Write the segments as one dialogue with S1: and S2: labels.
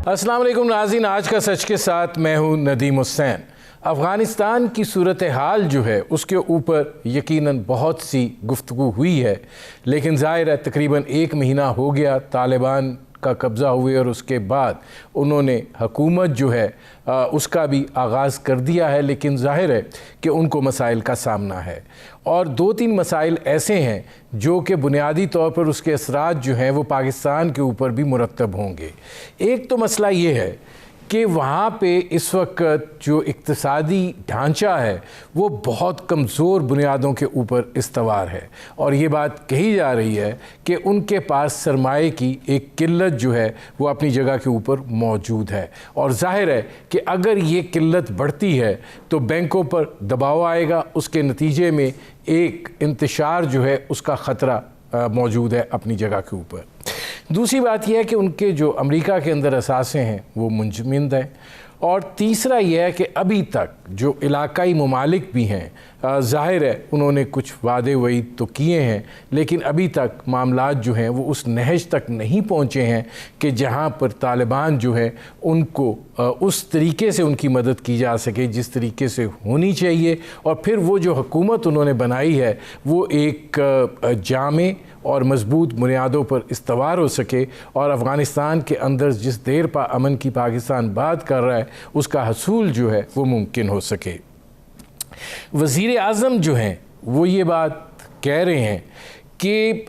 S1: السلام علیکم ناظرین، آج کا سچ کے ساتھ میں ہوں ندیم حسین۔ افغانستان کی صورتحال جو ہے اس کے اوپر یقیناً بہت سی گفتگو ہوئی ہے، لیکن ظاہر ہے تقریباً 1 مہینہ ہو گیا طالبان کا قبضہ ہوئے اور اس کے بعد انہوں نے حکومت جو ہے اس کا بھی آغاز کر دیا ہے، لیکن ظاہر ہے کہ ان کو مسائل کا سامنا ہے اور 2-3 مسائل ایسے ہیں جو کہ بنیادی طور پر اس کے اثرات جو ہیں وہ پاکستان کے اوپر بھی مرتب ہوں گے۔ ایک تو مسئلہ یہ ہے کہ وہاں پہ اس وقت جو اقتصادی ڈھانچہ ہے وہ بہت کمزور بنیادوں کے اوپر استوار ہے، اور یہ بات کہی جا رہی ہے کہ ان کے پاس سرمایے کی ایک قلت جو ہے وہ اپنی جگہ کے اوپر موجود ہے، اور ظاہر ہے کہ اگر یہ قلت بڑھتی ہے تو بینکوں پر دباؤ آئے گا، اس کے نتیجے میں ایک انتشار جو ہے اس کا خطرہ موجود ہے اپنی جگہ کے اوپر۔ دوسری بات یہ ہے کہ ان کے جو امریکہ کے اندر اثاثے ہیں وہ منجمد ہیں، اور تیسرا یہ ہے کہ ابھی تک جو علاقائی ممالک بھی ہیں ظاہر ہے انہوں نے کچھ وعدے وعید تو کیے ہیں، لیکن ابھی تک معاملات جو ہیں وہ اس نہج تک نہیں پہنچے ہیں کہ جہاں پر طالبان جو ہے ان کو اس طریقے سے ان کی مدد کی جا سکے جس طریقے سے ہونی چاہیے، اور پھر وہ جو حکومت انہوں نے بنائی ہے وہ ایک جامع اور مضبوط بنیادوں پر استوار ہو سکے، اور افغانستان کے اندر جس دیر امن کی پاکستان بات کر رہا ہے اس کا حصول جو ہے وہ ممکن ہو سکے۔ وزیر اعظم جو ہیں وہ یہ بات کہہ رہے ہیں کہ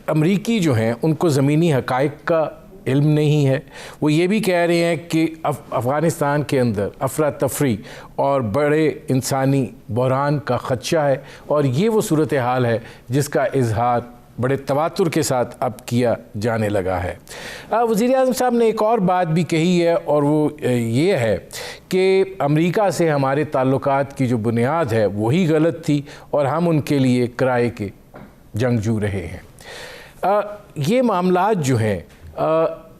S1: امریکی جو ہیں ان کو زمینی حقائق کا علم نہیں ہے۔ وہ یہ بھی کہہ رہے ہیں کہ افغانستان کے اندر افراتفری اور بڑے انسانی بحران کا خدشہ ہے، اور یہ وہ صورتحال ہے جس کا اظہار بڑے تواتر کے ساتھ اب کیا جانے لگا ہے۔ وزیر اعظم صاحب نے ایک اور بات بھی کہی ہے، اور وہ یہ ہے کہ امریکہ سے ہمارے تعلقات کی جو بنیاد ہے وہی غلط تھی، اور ہم ان کے لیے کرائے کے جنگجو رہے ہیں۔ یہ معاملات جو ہیں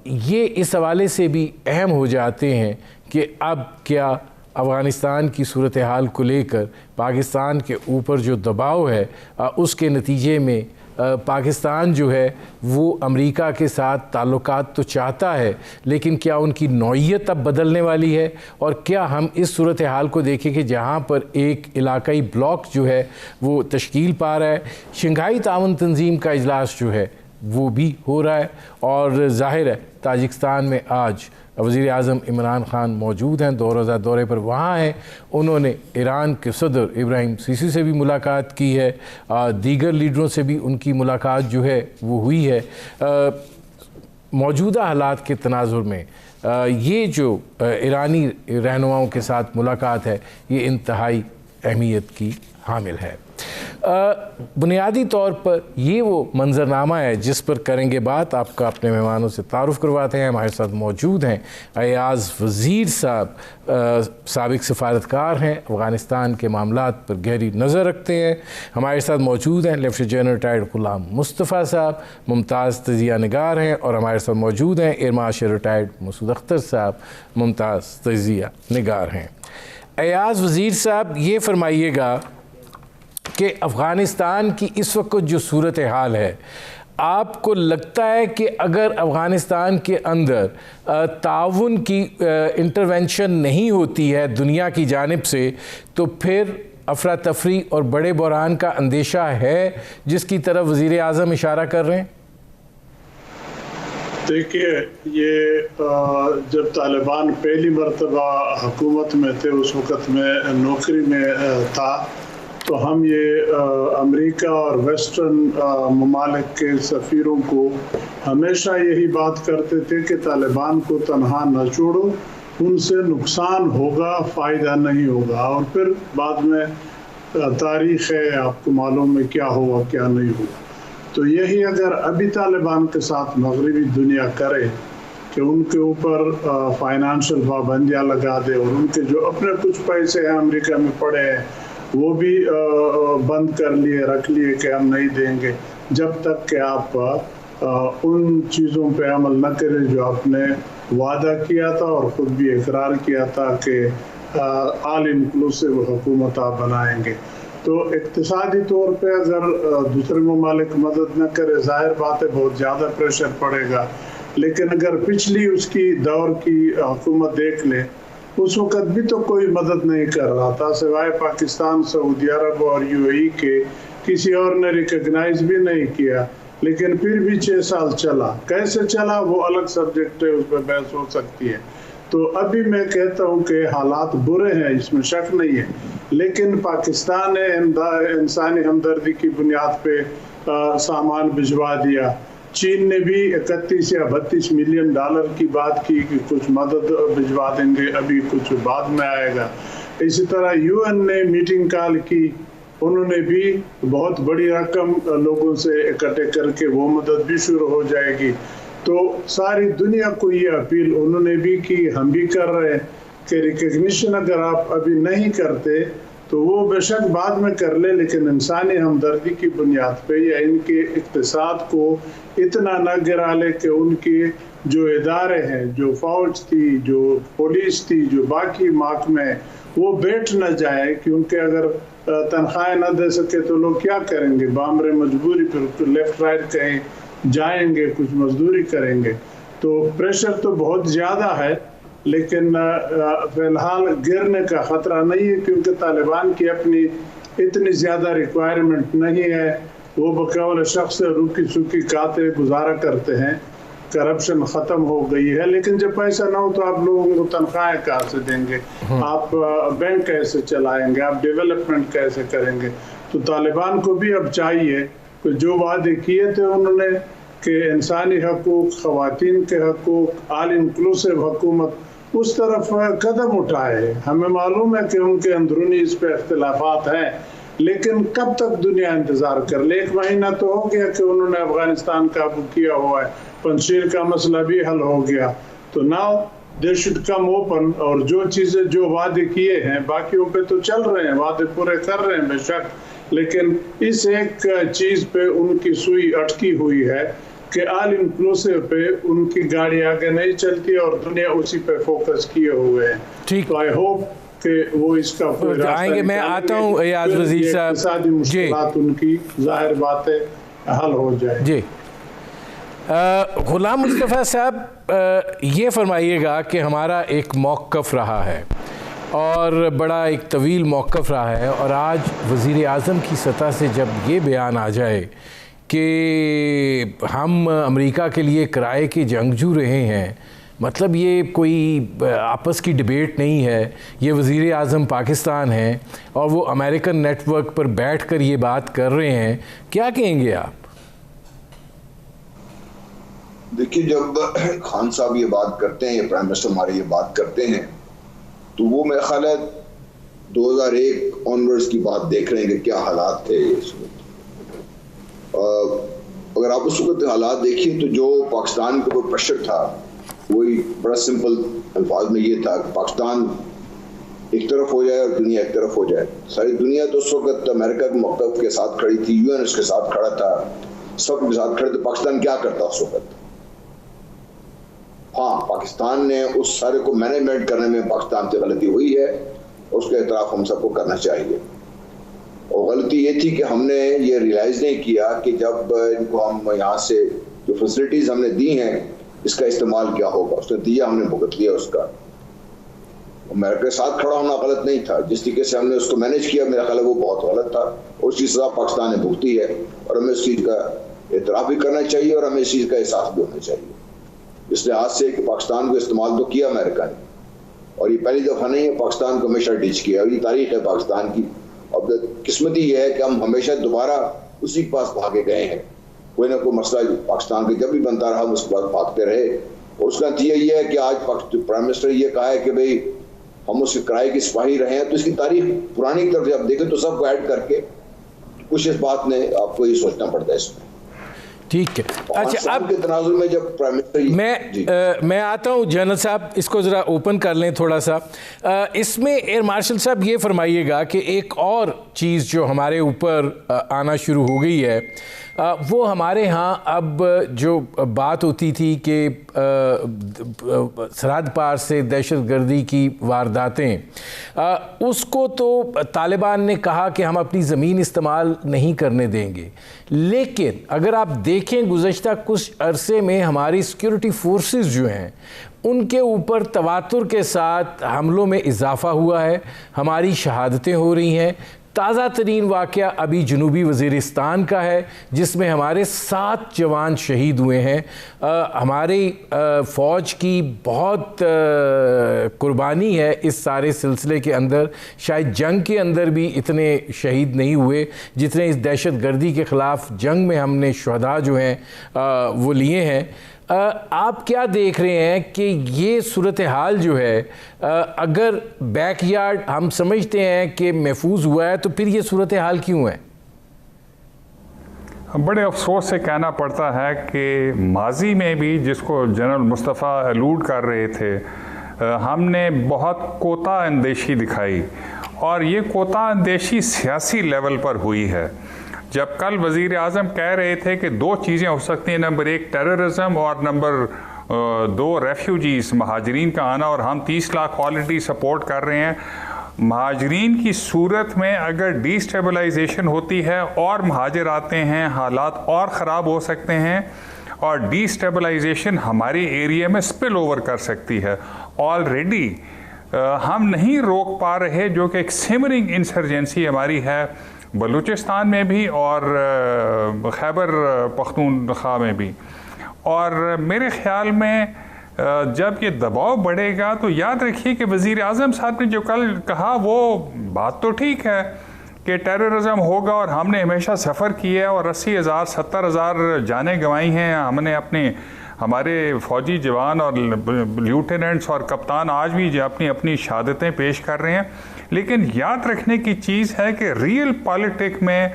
S1: یہ اس حوالے سے بھی اہم ہو جاتے ہیں کہ اب کیا افغانستان کی صورتحال کو لے کر پاکستان کے اوپر جو دباؤ ہے اس کے نتیجے میں پاکستان جو ہے وہ امریکہ کے ساتھ تعلقات تو چاہتا ہے، لیکن کیا ان کی نوعیت اب بدلنے والی ہے، اور کیا ہم اس صورتحال کو دیکھیں کہ جہاں پر ایک علاقائی بلاک جو ہے وہ تشکیل پا رہا ہے، شنگھائی تعاون تنظیم کا اجلاس جو ہے وہ بھی ہو رہا ہے، اور ظاہر ہے تاجکستان میں آج وزیر اعظم عمران خان موجود ہیں، 2 روزہ دورے پر وہاں ہیں۔ انہوں نے ایران کے صدر ابراہیم سیسی سے بھی ملاقات کی ہے، دیگر لیڈروں سے بھی ان کی ملاقات جو ہے وہ ہوئی ہے۔ موجودہ حالات کے تناظر میں یہ جو ایرانی رہنماؤں کے ساتھ ملاقات ہے یہ انتہائی اہمیت کی حامل ہے۔ بنیادی طور پر یہ وہ منظرنامہ ہے جس پر کریں گے بات۔ آپ کا اپنے مہمانوں سے تعارف کرواتے ہیں۔ ہمارے ساتھ موجود ہیں ایاز وزیر صاحب، سابق سفارتکار ہیں، افغانستان کے معاملات پر گہری نظر رکھتے ہیں۔ ہمارے ساتھ موجود ہیں lieutenant general retired Ghulam Mustafa صاحب، ممتاز تجزیہ نگار ہیں، اور ہمارے ساتھ موجود ہیں ایئر مارشل ریٹائرڈ مسعود اختر صاحب، ممتاز تجزیہ نگار ہیں۔ ایاز وزیر صاحب، یہ فرمائیے گا کہ افغانستان کی اس وقت جو صورتحال ہے، آپ کو لگتا ہے کہ اگر افغانستان کے اندر تعاون کی انٹرونشن نہیں ہوتی ہے دنیا کی جانب سے تو پھر افراتفری اور بڑے بحران کا اندیشہ ہے جس کی طرف وزیر اعظم اشارہ کر رہے ہیں؟
S2: دیکھیے، یہ جب طالبان پہلی مرتبہ حکومت میں تھے اس وقت میں نوکری میں تھا تو ہم یہ امریکہ اور ویسٹرن ممالک کے سفیروں کو ہمیشہ یہی بات کرتے تھے کہ طالبان کو تنہا نہ چھوڑو، ان سے نقصان ہوگا، فائدہ نہیں ہوگا، اور پھر بعد میں تاریخ ہے، آپ کو معلوم ہے کیا ہوا کیا نہیں ہوا۔ تو یہی اگر ابھی طالبان کے ساتھ مغربی دنیا کرے کہ ان کے اوپر فائنانشل پابندیاں لگا دے، اور ان کے جو اپنے کچھ پیسے ہیں امریکہ میں پڑے ہیں وہ بھی بند کر لیے، رکھ لیے کہ ہم نہیں دیں گے جب تک کہ آپ ان چیزوں پہ عمل نہ کریں جو آپ نے وعدہ کیا تھا اور خود بھی اقرار کیا تھا کہ آل انکلوسیو حکومت آپ بنائیں گے۔ تو اقتصادی طور پہ اگر دوسرے ممالک مدد نہ کرے، ظاہر بات ہے بہت زیادہ پریشر پڑے گا، لیکن اگر پچھلی اس کی دور کی حکومت دیکھ لیں اس وقت بھی تو کوئی مدد نہیں کر رہا تھا سوائے پاکستان، سعودی عرب اور UAE کے، کسی اور نے ریکگنائز بھی نہیں کیا، لیکن پھر بھی 6 سال چلا۔ کیسے چلا وہ الگ سبجیکٹ ہے، اس پہ بحث ہو سکتی ہے۔ تو ابھی میں کہتا ہوں کہ حالات برے ہیں، اس میں شک نہیں ہے، لیکن پاکستان نے انسانی ہمدردی کی بنیاد پہ سامان بھجوا دیا۔ چین نے بھی 31 یا 32 ملین ڈالر کی بات کی کہ کچھ مدد بھجوا دیں گے، ابھی کچھ بعد میں آئے گا۔ اسی طرح UN نے میٹنگ کال کی، انہوں نے بھی بہت بڑی رقم لوگوں سے اکٹھے کر کے وہ مدد بھی شروع ہو جائے گی۔ تو ساری دنیا کو یہ اپیل انہوں نے بھی کی، ہم بھی کر رہے ہیں کہ ریکگنیشن اگر آپ ابھی نہیں کرتے تو وہ بے شک بعد میں کر لے، لیکن انسانی ہمدردی کی بنیاد پہ یا ان کے اقتصاد کو اتنا نہ گرا لے کہ ان کے جو ادارے ہیں، جو فوج تھی، جو پولیس تھی، جو باقی محکمے، وہ بیٹھ نہ جائے، کیونکہ اگر تنخواہیں نہ دے سکے تو لوگ کیا کریں گے؟ بامر مجبوری پھر لیفٹ رائٹ کہیں جائیں گے، کچھ مزدوری کریں گے۔ تو پریشر تو بہت زیادہ ہے، لیکن فی الحال گرنے کا خطرہ نہیں ہے، کیونکہ طالبان کی اپنی اتنی زیادہ ریکوائرمنٹ نہیں ہے، وہ بقول شخص روکی سوکی کھاتے گزارا کرتے ہیں، کرپشن ختم ہو گئی ہے۔ لیکن جب پیسہ نہ ہو تو آپ لوگوں کو تنخواہیں کہاں سے دیں گے؟ آپ بینک کیسے چلائیں گے؟ آپ ڈیولپمنٹ کیسے کریں گے؟ تو طالبان کو بھی اب چاہیے کہ جو وعدے کیے تھے انہوں نے کہ انسانی حقوق، خواتین کے حقوق، آل انکلوسیو حکومت، اس طرف قدم اٹھائے۔ ہمیں معلوم ہے کہ ان کے اندرونی اس پہ اختلافات ہیں، لیکن کب تک دنیا انتظار کر لے؟ 1 مہینہ تو ہو گیا کہ انہوں نے افغانستان قابو کیا ہوا ہے، پنجشیر کا مسئلہ بھی حل ہو گیا، تو now they should come open, اور جو چیزیں جو وعدے کیے ہیں باقیوں پہ تو چل رہے ہیں، وعدے پورے کر رہے ہیں بے شک، لیکن اس ایک چیز پہ ان کی سوئی اٹکی ہوئی ہے کہ آل انکلوسیو پہ ان کی گاڑی آگے نہیں چلتی اور دنیا اسی پہ فوکس کیے ہوئے ہیں۔
S1: ٹھیک،
S2: تو آئی ہوپ کہ وہ اس کا کوئی
S1: آئیں گے۔ میں آتا ہوں ایاز وزیر صاحب،
S2: اقتصادی مشکلات ان کی ظاہر باتیں حل ہو جائے۔
S1: جی غلام مصطفیٰ صاحب، یہ فرمائیے گا کہ ہمارا ایک موقف رہا ہے اور بڑا ایک طویل موقف رہا ہے، اور آج وزیر اعظم کی سطح سے جب یہ بیان آ جائے کہ ہم امریکہ کے لیے کرائے کے جنگجو رہے ہیں، مطلب یہ کوئی آپس کی ڈیبیٹ نہیں ہے، یہ وزیر اعظم پاکستان ہیں اور وہ امریکن نیٹ ورک پر بیٹھ کر یہ بات کر رہے ہیں، کیا کہیں گے آپ؟
S3: دیکھیے، جب خان صاحب یہ بات کرتے ہیں یا پرائم منسٹر ہمارے یہ بات کرتے ہیں تو وہ میرا خیال ہے 2001 آنورڈز کی بات دیکھ رہے ہیں کہ کیا حالات تھے اس وقت۔ اگر آپ اس وقت حالات دیکھیں تو جو پاکستان کے اوپر پریشر تھا وہی بڑا سمپل الفاظ میں یہ تھا کہ پاکستان ایک طرف ہو جائے اور دنیا ایک طرف ہو جائے۔ ساری دنیا تو اس وقت امریکہ کے موقف کے ساتھ کھڑی تھی، UN اس کے ساتھ کھڑا تھا، سب کے ساتھ کھڑے تھے۔ پاکستان کیا کرتا اس وقت؟ ہاں، پاکستان نے اس سارے کو مینجمنٹ کرنے میں پاکستان سے غلطی ہوئی ہے، اس کا اعتراف ہم سب کو کرنا چاہیے۔ اور غلطی یہ تھی کہ ہم نے یہ ریلائز نہیں کیا کہ جب ان کو ہم یہاں سے جو فیسلٹیز ہم نے دی ہیں اس کا استعمال کیا ہوگا، اس نے دیا، ہم نے بھگت لیا اس کا۔ امریکہ کے ساتھ کھڑا ہونا غلط نہیں تھا، جس طریقے سے ہم نے اس کو مینیج کیا میرا خیال ہے وہ بہت غلط تھا، اور اس کی سزا پاکستان نے بھگتی ہے، اور ہمیں اس چیز کا اعتراف بھی کرنا چاہیے اور ہمیں اس چیز کا احساس بھی ہونا چاہیے۔ اس لحاظ سے کہ پاکستان کو استعمال تو کیا امریکہ نے، اور یہ پہلی دفعہ نہیں ہے، پاکستان کو ہمیشہ ڈچ کیا، اور یہ تاریخ ہے پاکستان کی۔ اب قسمتی یہ ہے کہ ہم ہمیشہ دوبارہ اسی کے پاس بھاگے گئے ہیں، کوئی نہ کوئی مسئلہ پاکستان کے جب بھی بنتا رہا ہم اس کے پاس بھاگتے رہے، اور اس کا نتیجہ یہ ہے کہ آج پرائم منسٹر یہ کہا ہے کہ بھئی ہم اس کے کرائے کی سپاہی رہے ہیں، تو اس کی تاریخ پرانی طرف سے آپ دیکھیں تو سب کو ایڈ کر کے کچھ اس بات نے آپ کو یہ سوچنا پڑتا ہے اس میں۔ ٹھیک ہے، اچھا اب کے تناظر میں جب پرائم منسٹر
S1: میں آتا ہوں جنرل صاحب، اس کو ذرا اوپن کر لیں تھوڑا سا۔ اس میں ایئر مارشل صاحب یہ فرمائیے گا کہ ایک اور چیز جو ہمارے اوپر آنا شروع ہو گئی ہے، وہ ہمارے ہاں اب جو بات ہوتی تھی کہ سرحد پار سے دہشت گردی کی وارداتیں، اس کو تو طالبان نے کہا کہ ہم اپنی زمین استعمال نہیں کرنے دیں گے، لیکن اگر آپ دیکھیں دیکھیں گزشتہ کچھ عرصے میں ہماری سیکیورٹی فورسز جو ہیں ان کے اوپر تواتر کے ساتھ حملوں میں اضافہ ہوا ہے، ہماری شہادتیں ہو رہی ہیں۔ تازہ ترین واقعہ ابھی جنوبی وزیرستان کا ہے جس میں ہمارے 7 جوان شہید ہوئے ہیں۔ ہماری فوج کی بہت قربانی ہے اس سارے سلسلے کے اندر، شاید جنگ کے اندر بھی اتنے شہید نہیں ہوئے جتنے اس دہشت گردی کے خلاف جنگ میں ہم نے شہداء جو ہیں وہ لیے ہیں۔ آپ کیا دیکھ رہے ہیں کہ یہ صورتحال جو ہے اگر بیک یارڈ ہم سمجھتے ہیں کہ محفوظ ہوا ہے تو پھر یہ صورتحال کیوں ہے؟
S4: بڑے افسوس سے کہنا پڑتا ہے کہ ماضی میں بھی، جس کو جنرل مصطفیٰ الوڈ کر رہے تھے، ہم نے بہت کوتا اندیشی دکھائی، اور یہ کوتا اندیشی سیاسی لیول پر ہوئی ہے۔ جب کل وزیر اعظم کہہ رہے تھے کہ 2 چیزیں ہو سکتی ہیں، نمبر 1 ٹیررزم اور نمبر 2 ریفیوجیز، مہاجرین کا آنا، اور ہم 30 لاکھ آلریڈی سپورٹ کر رہے ہیں۔ مہاجرین کی صورت میں اگر ڈی اسٹیبلائزیشن ہوتی ہے اور مہاجر آتے ہیں، حالات اور خراب ہو سکتے ہیں، اور ڈی اسٹیبلائزیشن ہمارے ایریا میں سپل اوور کر سکتی ہے۔ آلریڈی ہم نہیں روک پا رہے، جو کہ ایک سمرنگ انسرجنسی ہماری ہے بلوچستان میں بھی اور خیبر پختونخوا میں بھی۔ اور میرے خیال میں جب یہ دباؤ بڑھے گا تو یاد رکھیے کہ وزیر اعظم صاحب نے جو کل کہا وہ بات تو ٹھیک ہے کہ ٹیررزم ہوگا، اور ہم نے ہمیشہ سفر کیا ہے اور 80,000 70,000 جانیں گنوائی ہیں۔ ہم نے ہمارے فوجی جوان اور لیوٹیننٹس اور کپتان آج بھی اپنی اپنی شہادتیں پیش کر رہے ہیں۔ لیکن یاد رکھنے کی چیز ہے کہ ریئل پالیٹک میں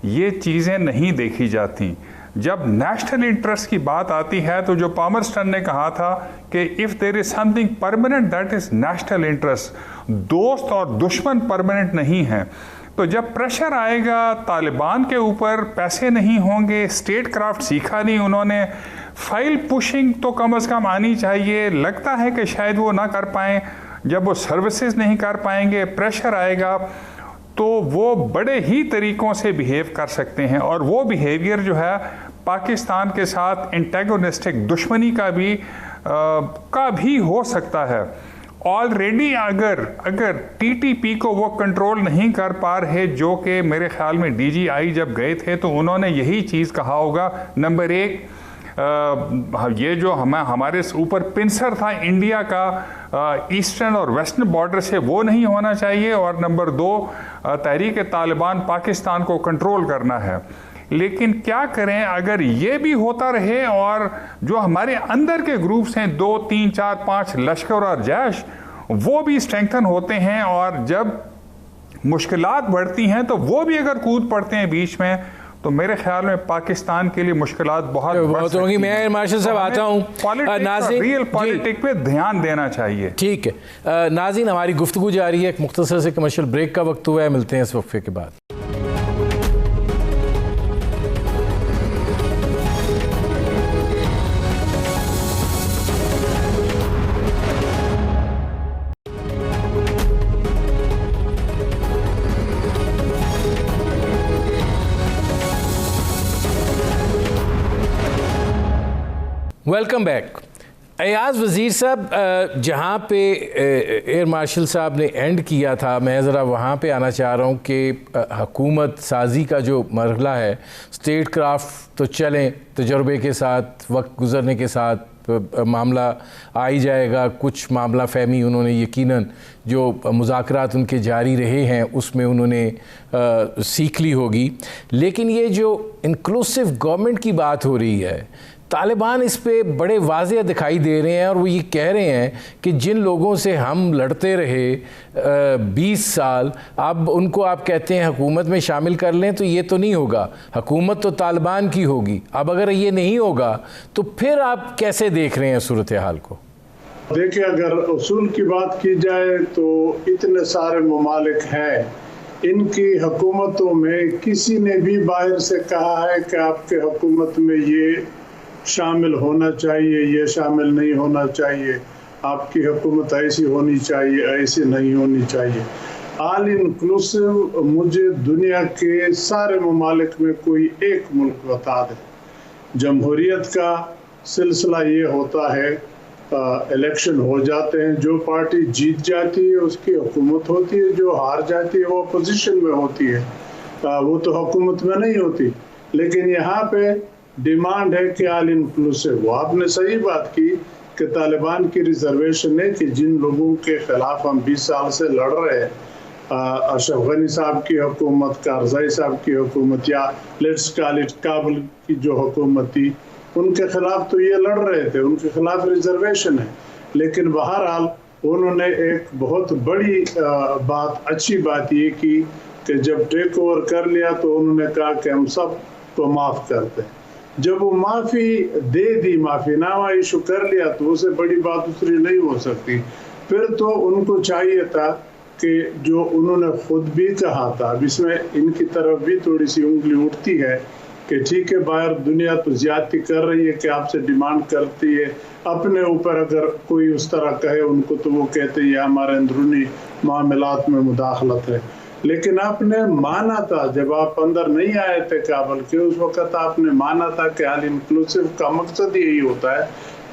S4: یہ چیزیں نہیں دیکھی جاتی۔ جب نیشنل انٹرسٹ کی بات آتی ہے تو جو پامرسٹن نے کہا تھا کہ if there is something permanent that is national interest، دوست اور دشمن پرماننٹ نہیں ہیں۔ تو جب پریشر آئے گا طالبان کے اوپر، پیسے نہیں ہوں گے، اسٹیٹ کرافٹ سیکھا نہیں انہوں نے، فائل پوشنگ تو کم از کم آنی چاہیے، لگتا ہے کہ شاید وہ نہ کر پائیں۔ جب وہ سروسز نہیں کر پائیں گے، پریشر آئے گا، تو وہ بڑے ہی طریقوں سے بیہیو کر سکتے ہیں، اور وہ بیہیویئر جو ہے پاکستان کے ساتھ انٹیگونسٹک دشمنی کا بھی ہو سکتا ہے۔ آلریڈی اگر ٹی ٹی پی کو وہ کنٹرول نہیں کر پا رہے، جو کہ میرے خیال میں ڈی جی آئی جب گئے تھے تو انہوں نے یہی چیز کہا ہوگا، نمبر 1 یہ جو ہمارے اوپر پنسر تھا انڈیا کا ایسٹرن اور ویسٹرن بارڈر سے، وہ نہیں ہونا چاہیے، اور نمبر 2 تحریک طالبان پاکستان کو کنٹرول کرنا ہے۔ لیکن کیا کریں اگر یہ بھی ہوتا رہے اور جو ہمارے اندر کے گروپس ہیں 2 3 4 5 لشکر اور جیش، وہ بھی اسٹرینگتھن ہوتے ہیں، اور جب مشکلات بڑھتی ہیں تو وہ بھی اگر کود پڑتے ہیں بیچ میں، تو میرے خیال میں پاکستان کے لیے مشکلات بہت
S1: ہوں گی۔ میں مارشل صاحب آتا ہوں،
S4: ناظرین ریئل پالیٹک پہ دھیان دینا چاہیے۔
S1: ٹھیک ہے ناظرین، ہماری گفتگو جاری ہے، ایک مختصر سے کمرشل بریک کا وقت ہوا ہے، ملتے ہیں اس وقفے کے بعد۔ Welcome back. ایاز وزیر صاحب، جہاں پہ ایئر مارشل صاحب نے اینڈ کیا تھا، میں ذرا وہاں پہ آنا چاہ رہا ہوں کہ حکومت سازی کا جو مرحلہ ہے، اسٹیٹ کرافٹ تو چلیں، تجربے کے ساتھ، وقت گزرنے کے ساتھ معاملہ آئی جائے گا، کچھ معاملہ فہمی انہوں نے یقیناً جو مذاکرات ان کے جاری رہے ہیں اس میں انہوں نے سیکھ لی ہوگی۔ لیکن یہ جو انکلوسیو گورنمنٹ کی بات ہو رہی ہے، طالبان اس پہ بڑے واضح دکھائی دے رہے ہیں، اور وہ یہ کہہ رہے ہیں کہ جن لوگوں سے ہم لڑتے رہے 20 سال، اب ان کو آپ کہتے ہیں حکومت میں شامل کر لیں، تو یہ تو نہیں ہوگا، حکومت تو طالبان کی ہوگی۔ اب اگر یہ نہیں ہوگا تو پھر آپ کیسے دیکھ رہے ہیں صورتحال کو؟
S2: دیکھیں، اگر اصول کی بات کی جائے تو اتنے سارے ممالک ہیں، ان کی حکومتوں میں کسی نے بھی باہر سے کہا ہے کہ آپ کے حکومت میں یہ شامل ہونا چاہیے، یہ شامل نہیں ہونا چاہیے، آپ کی حکومت ایسی ہونی چاہیے، ایسی نہیں ہونی چاہیے۔ آل انکلوسیو مجھے دنیا کے سارے ممالک میں کوئی ایک ملک بتا دے جمہوریت کا سلسلہ یہ ہوتا ہے الیکشن ہو جاتے ہیں, جو پارٹی جیت جاتی ہے اس کی حکومت ہوتی ہے, جو ہار جاتی ہے وہ اپوزیشن میں ہوتی ہے, وہ تو حکومت میں نہیں ہوتی. لیکن یہاں پہ ڈیمانڈ ہے کہ آل انکلوسیو. وہ آپ نے صحیح بات کی کہ طالبان کی ریزرویشن ہے کہ جن لوگوں کے خلاف ہم 20 سال سے لڑ رہے ہیں, اشرف غنی صاحب کی حکومت, کارزائی صاحب کی حکومت, یا لیٹس کال اٹ کابل کی جو حکومت تھی, ان کے خلاف تو یہ لڑ رہے تھے, ان کے خلاف ریزرویشن ہے. لیکن بہرحال انہوں نے ایک بہت بڑی بات, اچھی بات یہ کی کہ جب ٹیک اوور کر لیا تو انہوں نے کہا کہ ہم سب کو معاف کرتے ہیں. جب وہ معافی دے دی, معافی نامہ ایشو کر لیا, تو اسے بڑی بات دوسری نہیں ہو سکتی. پھر تو ان کو چاہیے تھا کہ جو انہوں نے خود بھی کہا تھا, اب اس میں ان کی طرف بھی تھوڑی سی انگلی اٹھتی ہے کہ ٹھیک ہے باہر دنیا تو زیادتی کر رہی ہے کہ آپ سے ڈیمانڈ کرتی ہے, اپنے اوپر اگر کوئی اس طرح کہے ان کو تو وہ کہتے ہیں یہ ہمارے اندرونی معاملات میں مداخلت ہے. لیکن آپ نے مانا تھا, جب آپ اندر نہیں آئے تھے کابل کے, اس وقت آپ نے مانا تھا کہ آل انکلوسیو کا مقصد یہی ہوتا ہے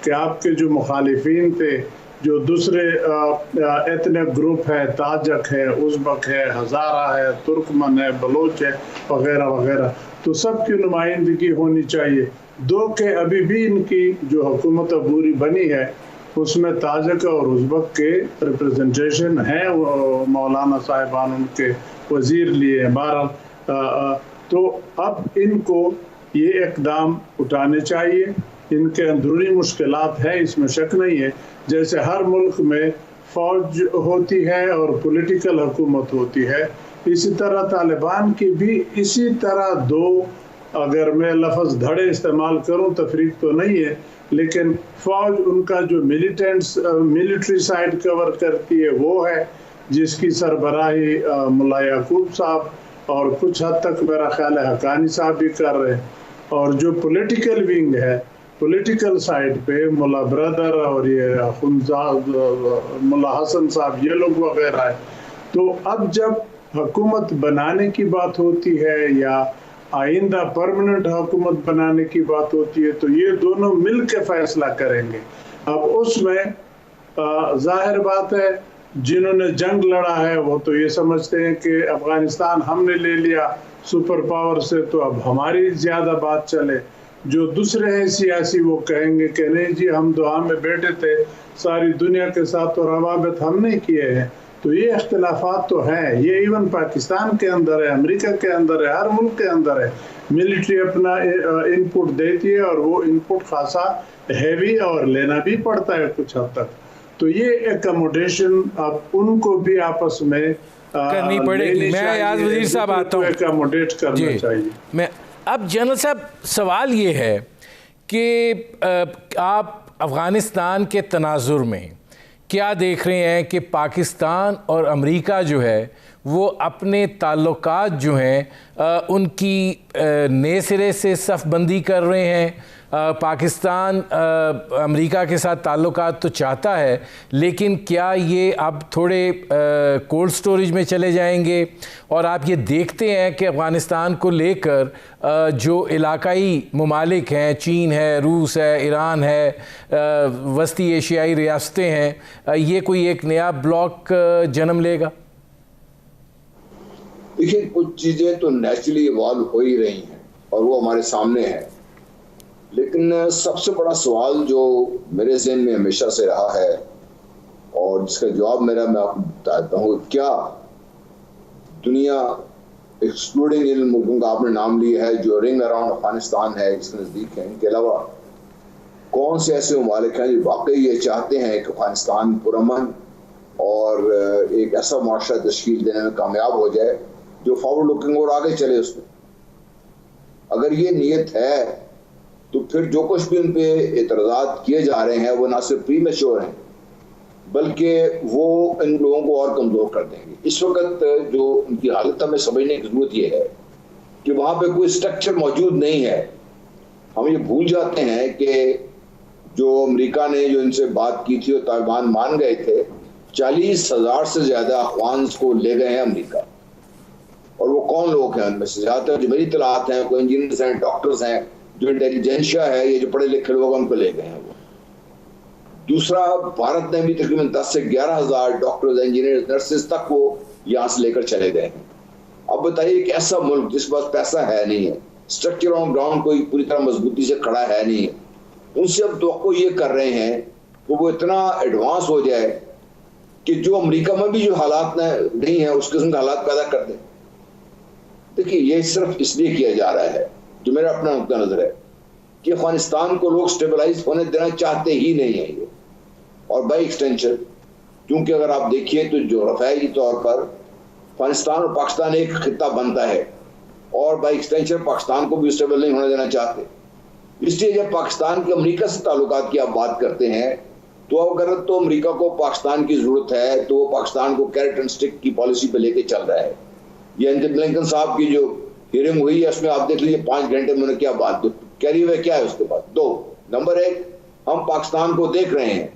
S2: کہ آپ کے جو مخالفین تھے, جو دوسرے ایتھنک گروپ ہے, تاجک ہے, ازبک ہے, ہزارہ ہے, ترکمن ہے, بلوچ ہے, وغیرہ وغیرہ, تو سب کی نمائندگی ہونی چاہیے. دو کہ ابھی بھی ان کی جو حکومت عبوری بنی ہے اس میں تاجک اور ازبک کے ریپرزنٹیشن ہیں, مولانا صاحبان ان کے وزیر لیے ہیں. بہرحال تو اب ان کو یہ اقدام اٹھانے چاہیے. ان کے اندرونی مشکلات ہیں, اس میں شک نہیں ہے. جیسے ہر ملک میں فوج ہوتی ہے اور پولیٹیکل حکومت ہوتی ہے, اسی طرح طالبان کی بھی اسی طرح دو, اگر میں لفظ دھڑے استعمال کروں تفریق تو نہیں ہے, لیکن فوج ان کا جو ملٹری سائڈ کور کرتی ہے وہ ہے, جس کی سربراہی ملا یعقوب صاحب اور کچھ حد تک میرا خیال ہے حقانی صاحب بھی کر رہے ہیں. اور جو پولیٹیکل ونگ ہے, پولیٹیکل سائڈ پہ ملا برادر اور یہ ملا حسن صاحب, یہ لوگ وغیرہ ہے. تو اب جب حکومت بنانے کی بات ہوتی ہے یا آئندہ پرماننٹ حکومت بنانے کی بات ہوتی ہے, تو یہ دونوں مل کے فیصلہ کریں گے. اب اس میں ظاہر بات ہے جنہوں نے جنگ لڑا ہے وہ تو یہ سمجھتے ہیں کہ افغانستان ہم نے لے لیا سپر پاور سے, تو اب ہماری زیادہ بات چلے. جو دوسرے ہیں سیاسی وہ کہیں گے کہ نہیں جی ہم دوحہ میں بیٹھے تھے, ساری دنیا کے ساتھ اور روابط ہم نے کیے ہیں. تو یہ اختلافات تو ہیں, یہ ایون پاکستان کے اندر ہے, امریکہ کے اندر ہے, ہر ملک کے اندر ہے. ملٹری اپنا ان پٹ دیتی ہے اور وہ ان پٹ خاصا ہیوی اور لینا بھی پڑتا ہے کچھ حد تک. تو یہ ایکاموڈیشن اب ان کو بھی آپس میں
S1: کرنی پڑے گی. میں ایاز وزیر صاحب آتا ہوں,
S2: ایکاموڈیٹ کرنا چاہیے.
S1: میں اب جنرل صاحب سوال یہ ہے کہ آپ افغانستان کے تناظر میں کیا دیکھ رہے ہیں کہ پاکستان اور امریکہ جو ہے وہ اپنے تعلقات جو ہیں ان کی نئے سرے سے صف بندی کر رہے ہیں. پاکستان امریکہ کے ساتھ تعلقات تو چاہتا ہے, لیکن کیا یہ اب تھوڑے کولڈ سٹوریج میں چلے جائیں گے؟ اور آپ یہ دیکھتے ہیں کہ افغانستان کو لے کر جو علاقائی ممالک ہیں, چین ہے, روس ہے, ایران ہے, وسطی ایشیائی ریاستیں ہیں, یہ کوئی ایک نیا بلاک جنم لے گا؟
S3: دیکھیں کچھ چیزیں تو نیچرلی ایوالو ہو ہی رہی ہیں اور وہ ہمارے سامنے ہیں, لیکن سب سے بڑا سوال جو میرے ذہن میں ہمیشہ سے رہا ہے اور جس کا جواب میں آپ کو بتاتا ہوں, کیا دنیا ایکسکلوڈنگ ان ملکوں کا آپ نے نام لیا ہے جو رنگ اراؤنڈ افغانستان ہے, جس کے نزدیک ہے, ان کے علاوہ کون سے ایسے ممالک ہیں جو واقعی یہ چاہتے ہیں کہ افغانستان پرامن اور ایک ایسا معاشرہ تشکیل دینے میں کامیاب ہو جائے جو فارورڈ لوکنگ اور آگے چلے اس میں؟ اگر یہ نیت ہے تو پھر جو کچھ بھی ان پہ اعتراضات کیے جا رہے ہیں وہ نہ صرف پری میچور ہیں بلکہ وہ ان لوگوں کو اور کمزور کر دیں گے. اس وقت جو ان کی حالت ہمیں سمجھنے کی ضرورت یہ ہے کہ وہاں پہ کوئی اسٹرکچر موجود نہیں ہے. ہم یہ بھول جاتے ہیں کہ جو امریکہ نے جو ان سے بات کی تھی اور طالبان مان گئے تھے, 40,000 سے زیادہ افغانز کو لے گئے ہیں امریکہ. اور وہ کون لوگ ہیں؟ ان میں سے زیادہ تر جو میری اطلاعات ہیں کوئی انجینئرز ہیں, ڈاکٹرز ہیں, جو انٹیلیجنشیا ہے, یہ جو پڑھے لکھے لوگ ان کو لے گئے ہیں وہ. دوسرا, بھارت نے بھی تقریباً 10 سے 11,000 ڈاکٹرز, انجینئرز, نرسز تک وہ یہاں سے لے کر چلے گئے ہیں. اب بتائیے کہ ایسا ملک جس پاس پیسہ ہے نہیں ہے, اسٹرکچر آن گراؤنڈ کوئی پوری طرح مضبوطی سے کھڑا ہے نہیں ہے, ان سے اب توقع یہ کر رہے ہیں کہ وہ اتنا ایڈوانس ہو جائے کہ جو امریکہ میں بھی جو حالات نہیں ہیں اس قسم کے حالات پیدا کر دیں. دیکھیے, یہ صرف اس لیے کیا جا رہا ہے, جو میرا اپنا نقطہ نظر ہے, کہ افغانستان کو لوگ سٹیبلائز ہونے دینا چاہتے ہی نہیں ہیں یہ. اور بائی ایکسٹینشن, کیونکہ اگر آپ دیکھیے تو جغرافیائی طور پر افغانستان اور پاکستان ایک خطہ بنتا ہے, اور بائی ایکسٹینشن پاکستان کو بھی اسٹیبل نہیں ہونے دینا چاہتے. اس لیے جب پاکستان کے امریکہ سے تعلقات کی آپ بات کرتے ہیں تو اگر تو امریکہ کو پاکستان کی ضرورت ہے تو وہ پاکستان کو کیرٹ اینڈ اسٹک کی پالیسی پہ لے کے چل رہا ہے. یہ اینٹنی بلنکن صاحب کی جو ہیئرنگ ہوئی ہے اس میں آپ دیکھ لیجیے 5 گھنٹے میں نے کیا بات کیری ہوئے کیا ہے اس کے بعد. 2 نمبر 1, ہم پاکستان کو دیکھ رہے ہیں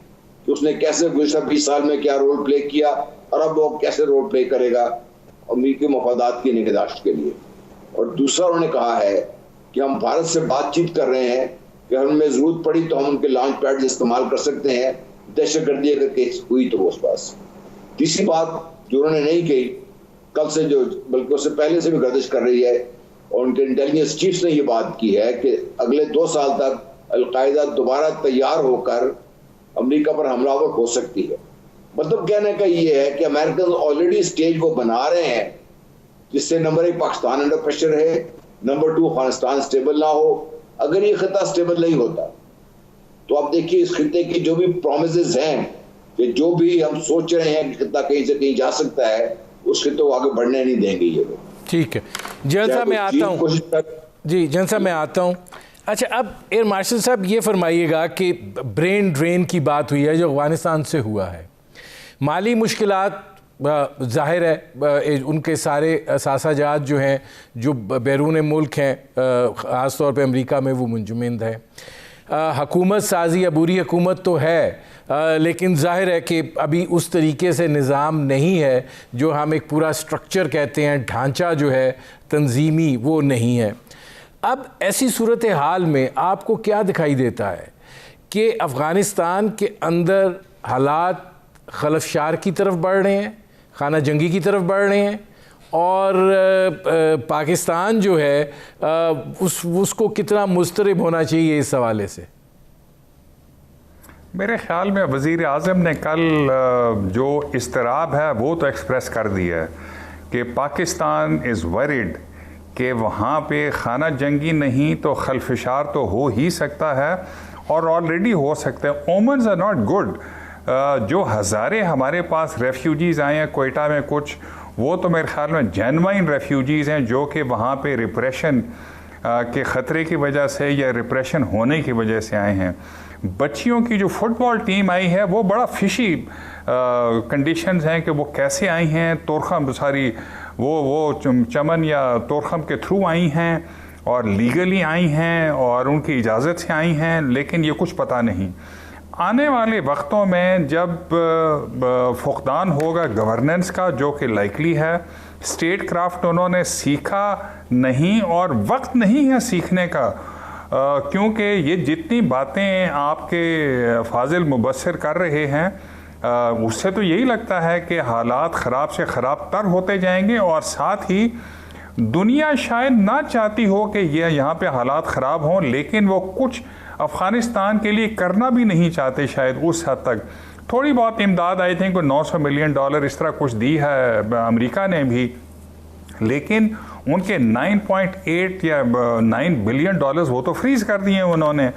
S3: کہ اس نے کیسے گزشتہ 20 سال میں کیا رول پلے کیا, اور اب وہ کیسے رول پلے کرے گا امریکی مفادات کی نگہداشت کے لیے. اور دوسرا, انہوں نے کہا ہے کہ ہم بھارت سے بات چیت کر رہے ہیں کہ ہمیں ضرورت پڑی تو ہم ان کے لانچ پیڈ استعمال کر سکتے ہیں دہشت گردی اگر کیس ہوئی تو اس پاس. تیسری بات جو انہوں نے نہیں کہی کل سے, جو بلکہ اس سے پہلے سے بھی گردش کر رہی ہے, اور ان کے انٹیلیجنس چیفز نے یہ بات کی ہے کہ اگلے 2 سال تک القاعدہ دوبارہ تیار ہو کر امریکہ پر حملہ آور ہو سکتی ہے. مطلب کہنے کا یہ ہے کہ امریکن آلریڈی اسٹیج کو بنا رہے ہیں جس سے نمبر 1 پاکستان انڈر پریشر ہے, نمبر 2 افغانستان سٹیبل نہ ہو. اگر یہ خطہ سٹیبل نہیں ہوتا تو آپ دیکھیے اس خطے کی جو بھی پرومسز ہیں, کہ جو بھی ہم سوچ رہے ہیں کہ خطہ کہیں سے کہیں جا سکتا ہے, اس خطے کو آگے بڑھنے نہیں دیں گے یہ لوگ.
S1: ٹھیک ہے جنرل صاحب, میں آتا ہوں. جی جنرل صاحب میں آتا ہوں. اچھا, اب ایئر مارشل صاحب یہ فرمائیے گا کہ برین ڈرین کی بات ہوئی ہے جو افغانستان سے ہوا ہے, مالی مشکلات ظاہر ہے, ان کے سارے اثاثہ جات جو ہیں جو بیرون ملک ہیں خاص طور پہ امریکہ میں وہ منجمد ہیں. حکومت سازی عبوری حکومت تو ہے, لیکن ظاہر ہے کہ ابھی اس طریقے سے نظام نہیں ہے جو ہم ایک پورا سٹرکچر کہتے ہیں, ڈھانچہ جو ہے تنظیمی وہ نہیں ہے. اب ایسی صورتحال میں آپ کو کیا دکھائی دیتا ہے کہ افغانستان کے اندر حالات خلفشار کی طرف بڑھ رہے ہیں, خانہ جنگی کی طرف بڑھ رہے ہیں, اور پاکستان جو ہے اس کو کتنا مضطرب ہونا چاہیے اس حوالے سے؟
S4: میرے خیال میں وزیر اعظم نے کل جو اضطراب ہے وہ تو ایکسپریس کر دیا ہے کہ پاکستان از ورڈ کہ وہاں پہ خانہ جنگی نہیں تو خلفشار تو ہو ہی سکتا ہے, اور آلریڈی ہو سکتا ہے. اومنز آر ناٹ گڈ. جو ہزاریں ہمارے پاس ریفیوجیز آئے ہیں کوئٹہ میں کچھ, وہ تو میرے خیال میں جینوائن ریفیوجیز ہیں جو کہ وہاں پہ ریپریشن کے خطرے کی وجہ سے یا ریپریشن ہونے کی وجہ سے آئے ہیں. بچیوں کی جو فٹ بال ٹیم آئی ہے وہ بڑا فشی کنڈیشنز ہیں کہ وہ کیسے آئی ہیں, تورخم ساری وہ چمن یا تورخم کے تھرو آئی ہیں اور لیگلی آئی ہیں اور ان کی اجازت سے آئی ہیں, لیکن یہ کچھ پتہ نہیں. آنے والے وقتوں میں جب فقدان ہوگا گورننس کا جو کہ لائکلی ہے, اسٹیٹ کرافٹ انہوں نے سیکھا نہیں اور وقت نہیں ہے سیکھنے کا, کیونکہ یہ جتنی باتیں آپ کے فاضل مبصر کر رہے ہیں اس سے تو یہی لگتا ہے کہ حالات خراب سے خراب تر ہوتے جائیں گے, اور ساتھ ہی دنیا شاید نہ چاہتی ہو کہ یہ یہاں پہ حالات خراب ہوں, لیکن وہ کچھ افغانستان کے لیے کرنا بھی نہیں چاہتے شاید اس حد تک. تھوڑی بہت امداد آئی تھنک $900 ملین اس طرح کچھ دی ہے امریکہ نے بھی, لیکن ان کے 9.8 یا 9 بلین ڈالرز وہ تو فریز کر دیے انہوں نے.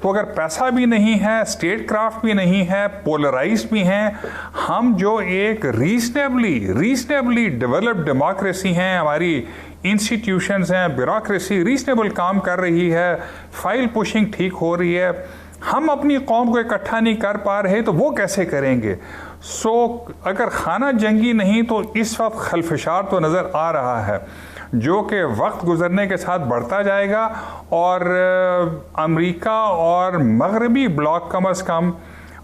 S4: تو اگر پیسہ بھی نہیں ہے, اسٹیٹ کرافٹ بھی نہیں ہے, پولرائز بھی ہیں, ہم جو ایک ریزنیبلی ڈیولپڈ ڈیموکریسی ہیں, ہماری انسٹیٹیوشنز ہیں, بیوروکریسی ریزنیبل کام کر رہی ہے, فائل پشنگ ٹھیک ہو رہی ہے, ہم اپنی قوم کو اکٹھا نہیں کر پا رہے تو وہ کیسے کریں گے؟ اگر خانہ جنگی نہیں تو اس وقت خلفشار تو نظر آ رہا ہے جو کہ وقت گزرنے کے ساتھ بڑھتا جائے گا, اور امریکہ اور مغربی بلاک کم از کم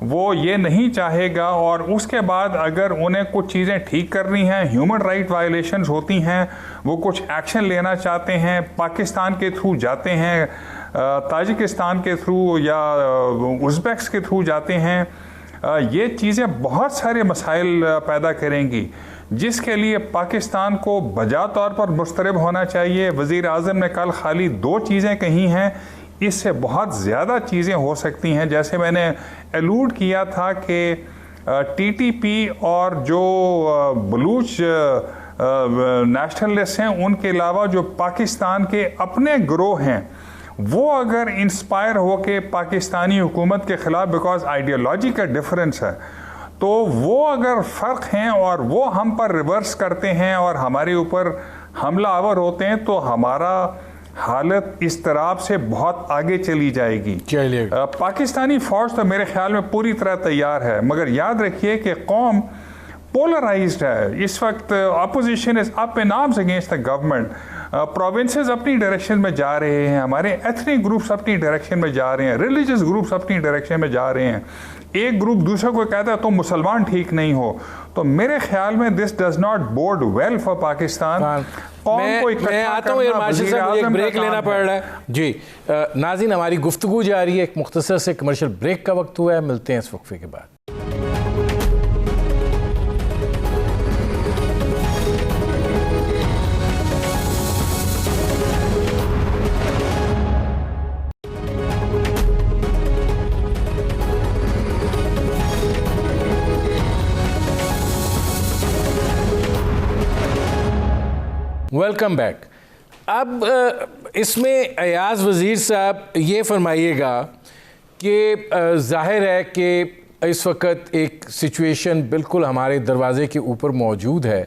S4: وہ یہ نہیں چاہے گا, اور اس کے بعد اگر انہیں کچھ چیزیں ٹھیک کرنی ہیں, ہیومن رائٹ وائلیشنز ہوتی ہیں, وہ کچھ ایکشن لینا چاہتے ہیں, پاکستان کے تھرو جاتے ہیں تاجکستان کے تھرو یا ازبیکس کے تھرو جاتے ہیں، یہ چیزیں بہت سارے مسائل پیدا کریں گی، جس کے لیے پاکستان کو بجا طور پر مضطرب ہونا چاہیے۔ وزیر اعظم نے کل خالی 2 چیزیں کہی ہیں، اس سے بہت زیادہ چیزیں ہو سکتی ہیں۔ جیسے میں نے ایلوڈ کیا تھا کہ ٹی ٹی پی اور جو بلوچ نیشنلسٹ ہیں، ان کے علاوہ جو پاکستان کے اپنے گروہ ہیں، وہ اگر انسپائر ہو کے پاکستانی حکومت کے خلاف، بیکاز آئیڈیالوجی کا ڈفرنس ہے، تو وہ اگر فرق ہیں اور وہ ہم پر ریورس کرتے ہیں اور ہمارے اوپر حملہ آور ہوتے ہیں، تو ہمارا حالت اضطراب سے بہت آگے چلی جائے گی۔ پاکستانی فوج تو میرے خیال میں پوری طرح تیار ہے، مگر یاد رکھیے کہ قوم پولرائزڈ ہے اس وقت۔ Opposition is up in arms against the government. Provinces اپنی ڈائریکشن میں جا رہے ہیں، ہمارے ایتھنک گروپس اپنی ڈائریکشن میں جا رہے ہیں، ریلیجس گروپس اپنی ڈائریکشن میں جا رہے ہیں۔ ایک گروپ دوسرے کو کہتا ہے تم مسلمان ٹھیک نہیں ہو، تو میرے خیال میں this does not bode well for Pakistan.
S1: میں آتا ہوں مارشل صاحب، مجھے ایک بریک لینا پڑ رہا ہے جی۔ ناظرین، ہماری گفتگو جاری ہے، ایک مختصر سے کمرشل بریک کا وقت ہوا ہے، ملتے ہیں اس وقفے کے بعد۔ Welcome back. اب اس میں ایاز وزیر صاحب یہ فرمائیے گا کہ ظاہر ہے کہ اس وقت ایک سچویشن بالکل ہمارے دروازے کے اوپر موجود ہے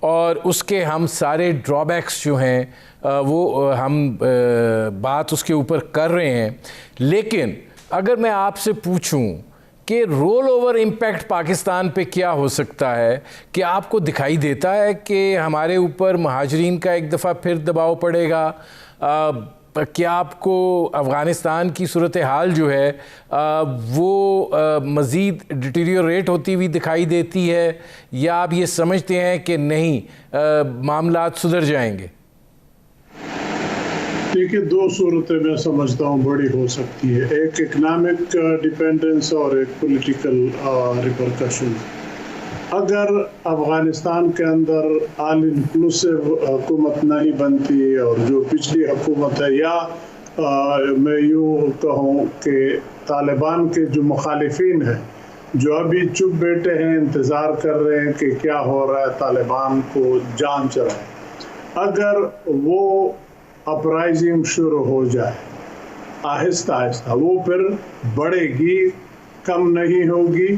S1: اور اس کے ہم سارے ڈرا بیکس جو ہیں وہ ہم بات اس کے اوپر کر رہے ہیں، لیکن اگر میں آپ سے پوچھوں کہ رول اوور امپیکٹ پاکستان پہ کیا ہو سکتا ہے، کہ آپ کو دکھائی دیتا ہے کہ ہمارے اوپر مہاجرین کا ایک دفعہ پھر دباؤ پڑے گا؟ کیا آپ کو افغانستان کی صورتحال جو ہے وہ مزید ڈیٹیریوریٹ ہوتی ہوئی دکھائی دیتی ہے، یا آپ یہ سمجھتے ہیں کہ نہیں معاملات سدھر جائیں گے؟
S2: دیکھیے، 2 صورتیں میں سمجھتا ہوں بڑی ہو سکتی ہے، ایک اکنامک ڈیپینڈنس اور ایک پولیٹیکل ریپرکشن۔ اگر افغانستان کے اندر آل انکلوسیو حکومت نہیں بنتی اور جو پچھلی حکومت ہے، یا میں یوں کہوں کہ طالبان کے جو مخالفین ہیں جو ابھی چپ بیٹھے ہیں، انتظار کر رہے ہیں کہ کیا ہو رہا ہے، طالبان کو جان چلائے، اگر وہ اپرائزنگ شروع ہو جائے آہستہ آہستہ، وہ پھر بڑھے گی، کم نہیں ہوگی،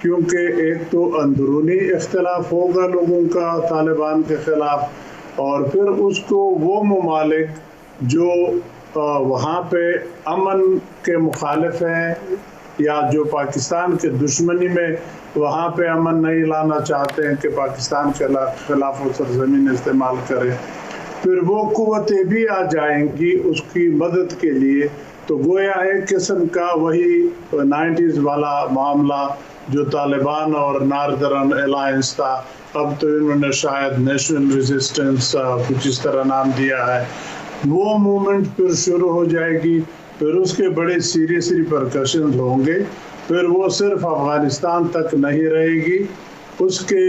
S2: کیونکہ ایک تو اندرونی اختلاف ہوگا لوگوں کا طالبان کے خلاف، اور پھر اس کو وہ ممالک جو وہاں پہ امن کے مخالف ہیں یا جو پاکستان کے دشمنی میں وہاں پہ امن نہیں لانا چاہتے ہیں کہ پاکستان کے خلاف وہ سرزمین استعمال کرے، پھر وہ قوتیں بھی آ جائیں گی اس کی مدد کے لیے۔ تو گویا ایک قسم کا وہی 90s والا معاملہ جو طالبان اور ناردرن الائنس تھا، اب تو انہوں نے شاید نیشنل ریزسٹنس کچھ اس طرح نام دیا ہے، وہ موومنٹ پھر شروع ہو جائے گی، پھر اس کے بڑے سیریس ریپرکشنز ہوں گے، پھر وہ صرف افغانستان تک نہیں رہے گی، اس کے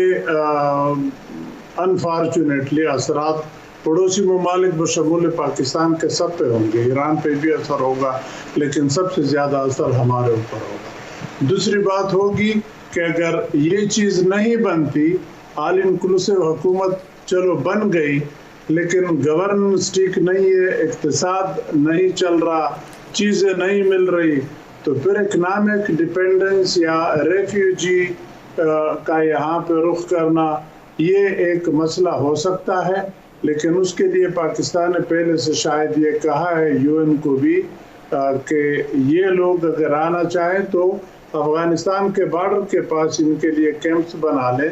S2: انفارچونیٹلی اثرات پڑوسی ممالک بشمول پاکستان کے سب پہ ہوں گے، ایران پہ بھی اثر ہوگا، لیکن سب سے زیادہ اثر ہمارے اوپر ہوگا۔ دوسری بات ہوگی کہ اگر یہ چیز نہیں بنتی، آل انکلوسیو حکومت چلو بن گئی، لیکن گورننس ٹھیک نہیں ہے، اقتصاد نہیں چل رہا، چیزیں نہیں مل رہی، تو پھر اکنامک ڈیپینڈنس یا ریفیوجی کا یہاں پہ رخ کرنا یہ ایک مسئلہ ہو سکتا ہے۔ لیکن اس کے لیے پاکستان نے پہلے سے شاید یہ کہا ہے UN کو بھی کہ یہ لوگ اگر آنا چاہیں تو افغانستان کے بارڈر کے پاس ان کے لیے کیمپس بنا لیں،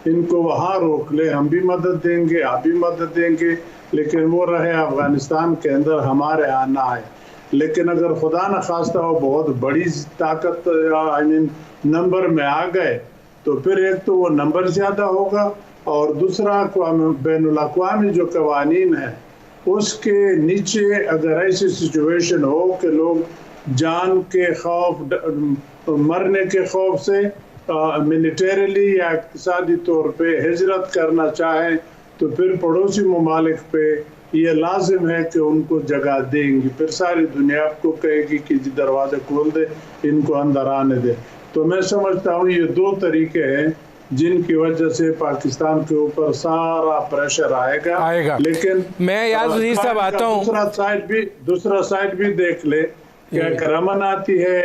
S2: ان کو وہاں روک لیں، ہم بھی مدد دیں گے، آپ بھی مدد دیں گے، لیکن وہ رہے افغانستان کے اندر، ہمارے ہاں نہ آئے۔ لیکن اگر خدا نخواستہ وہ بہت بڑی طاقت نمبر میں آ گئے تو پھر ایک تو وہ نمبر زیادہ ہوگا، اور دوسرا بین الاقوامی جو قوانین ہیں اس کے نیچے اگر ایسی سچویشن ہو کہ لوگ جان کے خوف، مرنے کے خوف سے ملیٹریلی یا اقتصادی طور پہ ہجرت کرنا چاہیں تو پھر پڑوسی ممالک پہ یہ لازم ہے کہ ان کو جگہ دیں گی، پھر ساری دنیا آپ کو کہے گی کہ جی دروازے کھول دے، ان کو اندر آنے دے۔ تو میں سمجھتا ہوں یہ دو طریقے ہیں جن کی وجہ سے پاکستان کے اوپر سارا پریشر آئے گا۔ لیکن
S1: میں یاد عزیز صاحب آتا ہوں،
S2: دوسرا سائڈ بھی دیکھ لے کہ اگر امن آتی ہے،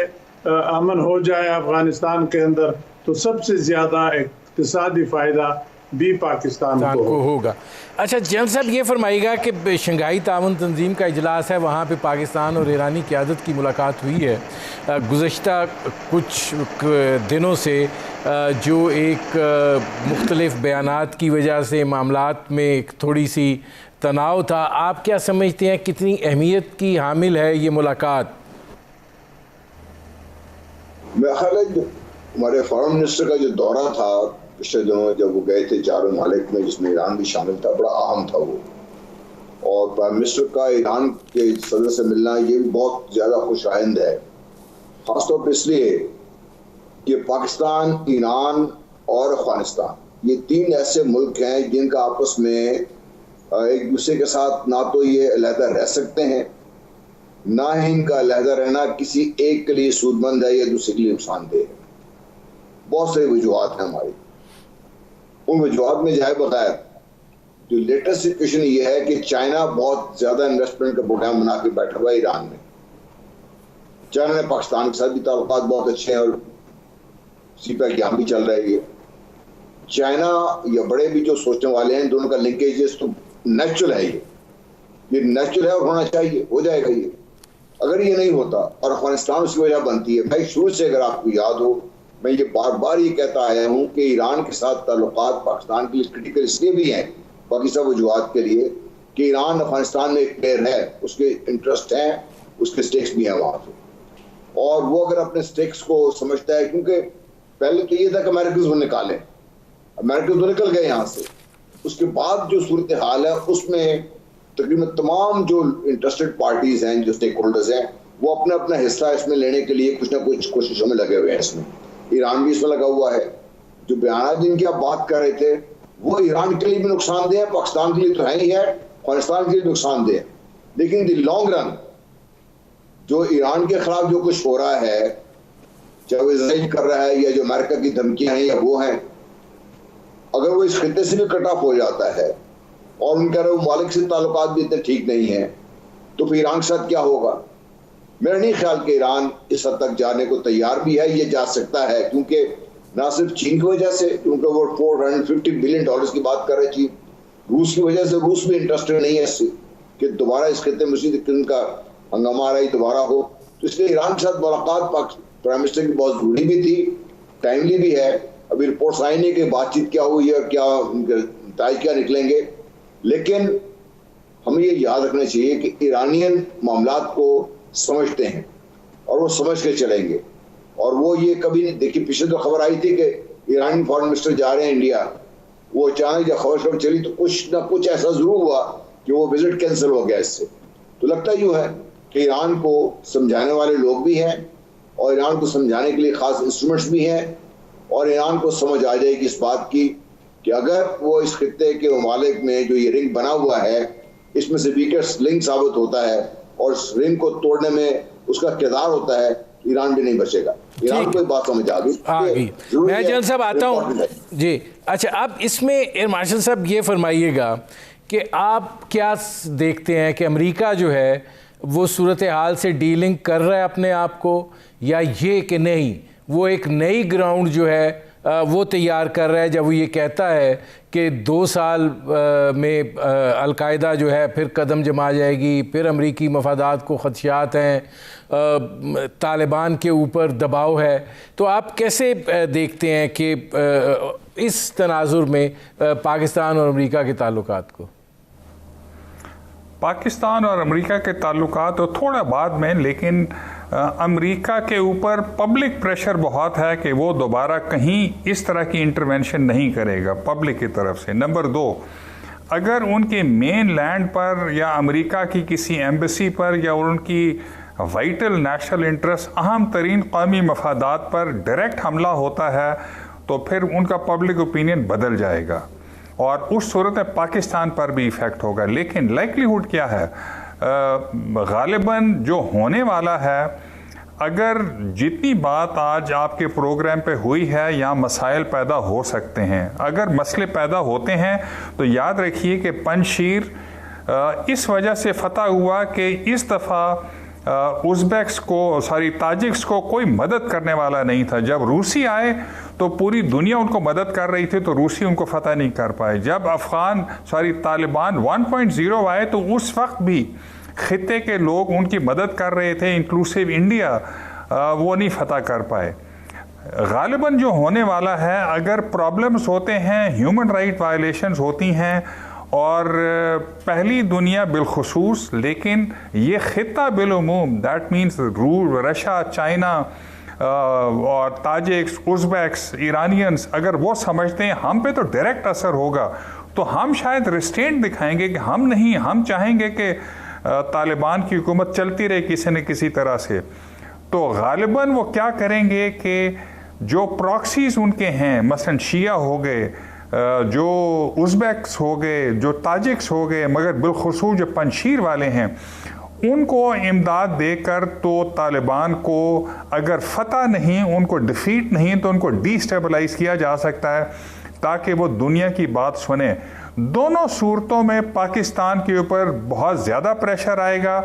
S2: امن ہو جائے افغانستان کے اندر تو سب سے زیادہ اقتصادی فائدہ بھی پاکستان کو
S1: ہوگا۔ اچھا جنرل صاحب یہ فرمائیے گا کہ شنگھائی تعاون تنظیم کا اجلاس ہے، وہاں پہ پاکستان اور ایرانی قیادت کی ملاقات ہوئی ہے۔ گزشتہ کچھ دنوں سے جو ایک مختلف بیانات کی وجہ سے معاملات میں ایک تھوڑی سی تناؤ تھا، آپ کیا سمجھتے ہیں کتنی اہمیت کی حامل ہے یہ ملاقات؟
S3: میرا خیال ہے ہمارے فارن منسٹر کا جو دورہ تھا پچھلے دنوں جب وہ گئے تھے چار ممالک میں جس میں ایران بھی شامل تھا، بڑا اہم تھا وہ، اور پرائم منسٹر کا ایران کے صدر سے ملنا یہ بھی بہت زیادہ خوش آئند ہے، خاص طور پر اس لیے کہ پاکستان، ایران اور افغانستان یہ تین ایسے ملک ہیں جن کا آپس میں ایک دوسرے کے ساتھ نہ تو یہ علیحدہ رہ سکتے ہیں، نہ ہی ان کا علیحدہ رہنا کسی ایک کے لیے سود مند ہے یا دوسرے کے لیے نقصان دہ ہے۔ بہت ساری وجوہات ہیں ہماری، ان وجوہات میں جائے بغیر جو لیٹسٹ سچویشن یہ ہے کہ چائنا بہت زیادہ انویسٹمنٹ کا پروگرام بنا کے بیٹھا ہوا ہے ایران میں۔ چائنا نے پاکستان کے ساتھ بھی تعلقات بہت اچھے ہیں اور سی پیک یہاں بھی چل رہے ہیں۔ چائنا یا بڑے بھی جو سوچنے والے ہیں دونوں کا لنکیج تو نیچرل ہے، یہ نیچرل ہے اور ہونا چاہیے، ہو جائے گا یہ۔ اگر یہ نہیں ہوتا اور افغانستان اس کی وجہ بنتی ہے، میں شروع سے اگر آپ کو یاد ہو میں یہ بار بار یہ کہتا آیا ہوں کہ ایران کے ساتھ تعلقات پاکستان کے لیے کرٹیکل اس لیے بھی ہیں، باقی سب وجوہات کے لیے، کہ ایران افغانستان میں ایک پلیئر ہے، اس کے انٹرسٹ ہیں، اس کے سٹیکس بھی ہیں وہاں سے، اور وہ اگر اپنے سٹیکس کو سمجھتا ہے، کیونکہ پہلے تو یہ تھا کہ امریکن وہ نکالیں، امریکن تو نکل گئے یہاں سے، اس کے بعد جو صورتحال ہے اس میں تقریباً تمام جو انٹرسٹڈ پارٹیز ہیں، جو سٹیک ہولڈرز ہیں، وہ اپنا اپنا حصہ اس میں لینے کے لیے کچھ نہ کچھ کوششوں میں لگے ہوئے ہیں۔ اس میں ایران بھی اس میں لگا ہوا ہے۔ جو بیانات جن کی آپ بات کر رہے تھے وہ ایران کے لیے بھی نقصان دہ ہے، پاکستان کے لیے تو ہے ہی ہے، افغانستان کے لیے نقصان دہ ہے، لیکن دی لانگ رن جو ایران کے خلاف جو کچھ ہو رہا ہے، چاہے وہ اسرائیل کر رہا ہے یا جو امریکہ کی دھمکیاں ہیں یا وہ ہیں، اگر وہ اس خطے سے بھی کٹ آف ہو جاتا ہے اور ان کے ممالک سے تعلقات بھی اتنے ٹھیک نہیں ہیں، تو پھر ایران کے ساتھ کیا ہوگا؟ میرا نہیں خیال کہ ایران اس حد تک جانے کو تیار بھی ہے، یہ جا سکتا ہے، کیونکہ نہ صرف چین کی وجہ سے، کیونکہ وہ $450 بلین کی بات کر رہے چین، روس کی وجہ سے، روس بھی انٹرسٹڈ نہیں ہے اس سے کہ دوبارہ اس خطے میں کا ہنگامہ آ رہی دوبارہ ہو، تو اس لیے ایران کے ساتھ ملاقات پرائم منسٹر کی بہت ضروری بھی تھی، ٹائملی بھی ہے۔ ابھی رپورٹس آئی نہیں کہ بات چیت کیا ہوئی ہے اور کیا نتائج کیا نکلیں گے، لیکن ہمیں یہ یاد رکھنا چاہیے کہ ایرانین معاملات کو سمجھتے ہیں اور وہ سمجھ کے چلیں گے، اور وہ یہ کبھی نہیں دیکھی۔ پچھلے تو خبر آئی تھی کہ ایرانی فارن منسٹر جا رہے ہیں انڈیا، وہ اچانک جب خبر چلی تو کچھ نہ کچھ ایسا ضرور ہوا کہ وہ وزٹ کینسل ہو گیا اس سے۔ تو لگتا یوں ہے کہ ایران کو سمجھانے والے لوگ بھی ہیں اور ایران کو سمجھانے کے لیے خاص انسٹرومنٹس بھی ہیں، اور ایران کو سمجھ آ جائے گی اس بات کی کہ اگر وہ اس خطے کے ممالک میں جو یہ رنگ بنا ہوا ہے اس میں سے ویکسٹ لنک ثابت ہوتا ہے اور اس رنگ کو توڑنے میں اس کا کردار ہوتا ہے، ایران بھی نہیں بچے گا۔ ایران کو بات سمجھ آ گئی۔
S1: میں جنرل صاحب آتا ہوں جی۔ اچھا اب اس میں ایئر مارشل صاحب یہ فرمائیے گا کہ آپ کیا دیکھتے ہیں کہ امریکہ جو ہے وہ صورتحال سے ڈیلنگ کر رہا ہے اپنے آپ کو، یا یہ کہ نہیں وہ ایک نئی گراؤنڈ جو ہے وہ تیار کر رہا ہے جب وہ یہ کہتا ہے کہ 2 سال میں القاعدہ جو ہے پھر قدم جما جائے گی، پھر امریکی مفادات کو خدشات ہیں، طالبان کے اوپر دباؤ ہے؟ تو آپ کیسے دیکھتے ہیں کہ اس تناظر میں پاکستان اور امریکہ کے تعلقات کو؟
S4: پاکستان اور امریکہ کے تعلقات تو تھوڑا بعد میں، لیکن امریکہ کے اوپر پبلک پریشر بہت ہے کہ وہ دوبارہ کہیں اس طرح کی انٹرونشن نہیں کرے گا پبلک کی طرف سے۔ نمبر 2، اگر ان کے مین لینڈ پر یا امریکہ کی کسی ایمبیسی پر یا ان کی وائٹل نیشنل انٹرسٹ اہم ترین قومی مفادات پر ڈائریکٹ حملہ ہوتا ہے تو پھر ان کا پبلک اوپینین بدل جائے گا اور اس صورت میں پاکستان پر بھی ایفیکٹ ہوگا. لیکن لائکلیہوڈ کیا ہے؟ غالباً جو ہونے والا ہے، اگر جتنی بات آج آپ کے پروگرام پہ ہوئی ہے یا مسائل پیدا ہو سکتے ہیں، اگر مسئلے پیدا ہوتے ہیں تو یاد رکھیے کہ پنجشیر اس وجہ سے فتح ہوا کہ اس دفعہ تاجکس کو کوئی مدد کرنے والا نہیں تھا. جب روسی آئے تو پوری دنیا ان کو مدد کر رہی تھی تو روسی ان کو فتح نہیں کر پائے. جب طالبان 1.0 آئے تو اس وقت بھی خطے کے لوگ ان کی مدد کر رہے تھے، انکلوسیو انڈیا، وہ نہیں فتح کر پائے. غالباً جو ہونے والا ہے، اگر پرابلمز ہوتے ہیں، ہیومن رائٹ وائلیشنز ہوتی ہیں اور پہلی دنیا بالخصوص، لیکن یہ خطہ بالعموم، دیٹ مینس رشیا، چائنا اور تاجکس، ازبیکس، ایرانینز، اگر وہ سمجھتے ہیں ہم پہ تو ڈائریکٹ اثر ہوگا تو ہم شاید ریسٹرینٹ دکھائیں گے کہ ہم نہیں، ہم چاہیں گے کہ طالبان کی حکومت چلتی رہے کسی نہ کسی طرح سے. تو غالباً وہ کیا کریں گے کہ جو پراکسیز ان کے ہیں، مثلا شیعہ ہو گئے، جو ازبیکس ہو گئے، جو تاجکس ہو گئے، مگر بالخصوص جو پنجشیر والے ہیں، ان کو امداد دے کر تو طالبان کو اگر فتح نہیں، ان کو ڈیفیٹ نہیں، تو ان کو ڈی اسٹیبلائز کیا جا سکتا ہے تاکہ وہ دنیا کی بات سنیں. دونوں صورتوں میں پاکستان کے اوپر بہت زیادہ پریشر آئے گا،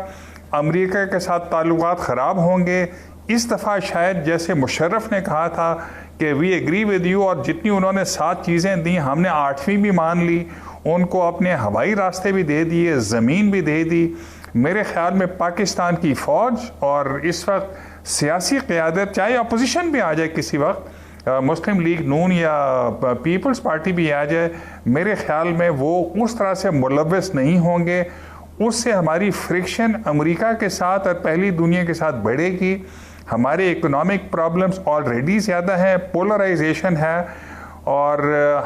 S4: امریکہ کے ساتھ تعلقات خراب ہوں گے. اس دفعہ شاید جیسے مشرف نے کہا تھا کہ وی ایگری ود یو، اور جتنی انہوں نے 7 چیزیں دیں ہم نے 8ویں بھی مان لی، ان کو اپنے ہوائی راستے بھی دے دیے، زمین بھی دے دی. میرے خیال میں پاکستان کی فوج اور اس وقت سیاسی قیادت، چاہے اپوزیشن بھی آ جائے کسی وقت، مسلم لیگ نون یا پیپلز پارٹی بھی آ جائے، میرے خیال میں وہ اس طرح سے ملوث نہیں ہوں گے. اس سے ہماری فرکشن امریکہ کے ساتھ اور پہلی دنیا کے ساتھ بڑھے گی. ہمارے اکنامک پرابلمز آلریڈی زیادہ ہیں، پولرائزیشن ہے اور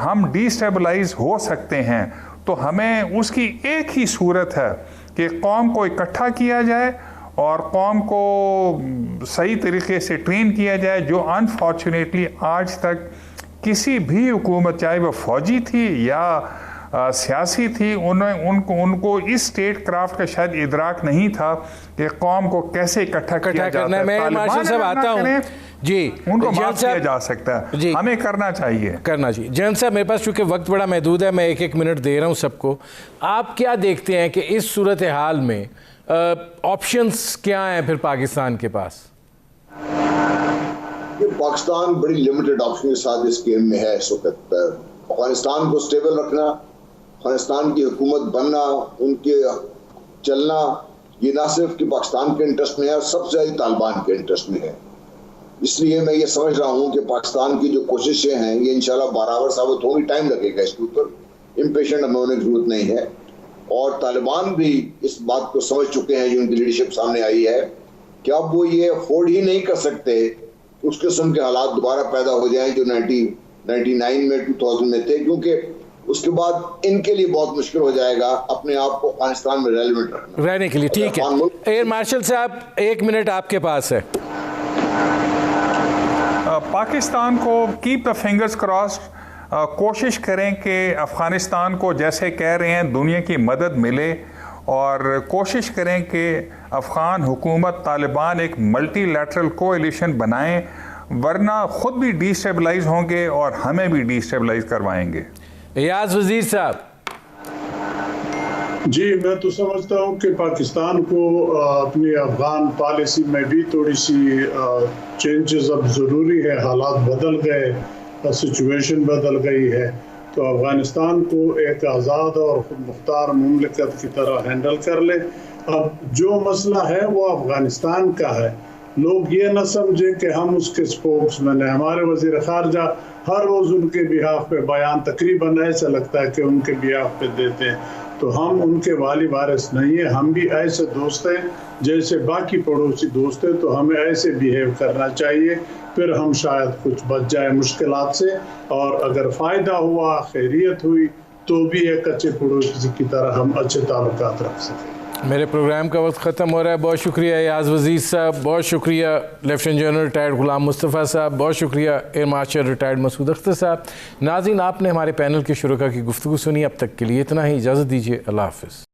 S4: ہم ڈی اسٹیبلائز ہو سکتے ہیں. تو ہمیں اس کی ایک ہی صورت ہے کہ قوم کو اکٹھا کیا جائے اور قوم کو صحیح طریقے سے ٹرین کیا جائے، جو انفارچونیٹلی آج تک کسی بھی حکومت، چاہے وہ فوجی تھی یا سیاسی تھی، ان کو اس اسٹیٹ کرافٹ کا شاید ادراک نہیں تھا کہ قوم کو کیسے اکٹھا کیا جاتا ہے.
S1: میں مارشل صاحب آتا ہوں جی،
S4: ان کو معاف کیا جا سکتا ہے،
S1: جی
S4: ہمیں کرنا چاہیے.
S1: جنرل صاحب میرے پاس چونکہ وقت بڑا محدود ہے، میں 1 منٹ دے رہا ہوں سب کو. آپ کیا دیکھتے ہیں کہ اس صورتحال میں آپشنز کیا ہیں پھر پاکستان کے پاس؟
S3: پاکستان بڑی لمیٹڈ آپشن کے ساتھ اس گیم میں ہے اس وقت. افغانستان کو سٹیبل رکھنا، افغانستان کی حکومت بننا، ان کے چلنا، یہ نہ صرف کہ پاکستان کے انٹرسٹ میں ہے اور سب سے زیادہ طالبان کے انٹرسٹ میں ہے. اس لیے میں یہ سمجھ رہا ہوں کہ پاکستان کی جو کوششیں ہیں یہ انشاءاللہ برابر ثابت ہوں گی. ٹائم لگے گا اس کے اوپر، امپیشنٹ ہمیں ہونے کی ضرورت نہیں ہے. اور طالبان بھی اس بات کو سمجھ چکے ہیں، جو ان کی لیڈرشپ سامنے آئی ہے، کہ اب وہ یہ افورڈ ہی نہیں کر سکتے اس قسم کے حالات دوبارہ پیدا ہو جائیں جو 1999 میں 2000 میں تھے، کیونکہ اس کے بعد ان کے لیے بہت مشکل ہو جائے گا اپنے آپ کو افغانستان میں ریلیونٹ
S1: رہنے کے لیے. ٹھیک ہے ایئر مارشل صاحب، 1 منٹ آپ کے پاس ہے.
S4: پاکستان کو کیپ دا فنگرز کراسڈ، کوشش کریں کہ افغانستان کو جیسے کہہ رہے ہیں دنیا کی مدد ملے، اور کوشش کریں کہ افغان حکومت طالبان ایک ملٹی لیٹرل کولیشن بنائیں، ورنہ خود بھی ڈی اسٹیبلائز ہوں گے اور ہمیں بھی ڈی اسٹیبلائز کروائیں گے.
S1: ریاض وزیر صاحب.
S2: جی میں تو سمجھتا ہوں کہ پاکستان کو اپنی افغان پالیسی میں بھی تھوڑی سی چینجز اب ضروری ہے. حالات بدل گئے، سچویشن بدل گئی ہے، تو افغانستان کو ایک آزاد اور خود مختار مملکت کی طرح ہینڈل کر لے. اب جو مسئلہ ہے وہ افغانستان کا ہے. لوگ یہ نہ سمجھے کہ ہم اس کے سپوکس مین ہیں. ہمارے وزیر خارجہ ہر روز ان کے بیہاف پہ بیان تقریباً ایسا لگتا ہے کہ ان کے بیہاف پہ دیتے ہیں. تو ہم ان کے والی وارث نہیں ہیں، ہم بھی ایسے دوست ہیں جیسے باقی پڑوسی دوست ہیں. تو ہمیں ایسے بیہیو کرنا چاہیے، پھر ہم شاید کچھ بچ جائے مشکلات سے. اور اگر فائدہ ہوا، خیریت ہوئی، تو بھی ایک اچھے پڑوسی کی طرح ہم اچھے تعلقات رکھ سکیں۔
S1: میرے پروگرام کا وقت ختم ہو رہا ہے۔ بہت شکریہ ایاز وزیر صاحب، بہت شکریہ lieutenant general retired Ghulam Mustafa صاحب، بہت شکریہ ایئر مارشل ریٹائرڈ مسعود اختر صاحب۔ ناظرین، آپ نے ہمارے پینل کے شرکاء کی گفتگو سنی، اب تک کے لیے اتنا ہی، اجازت دیجیے، اللہ حافظ۔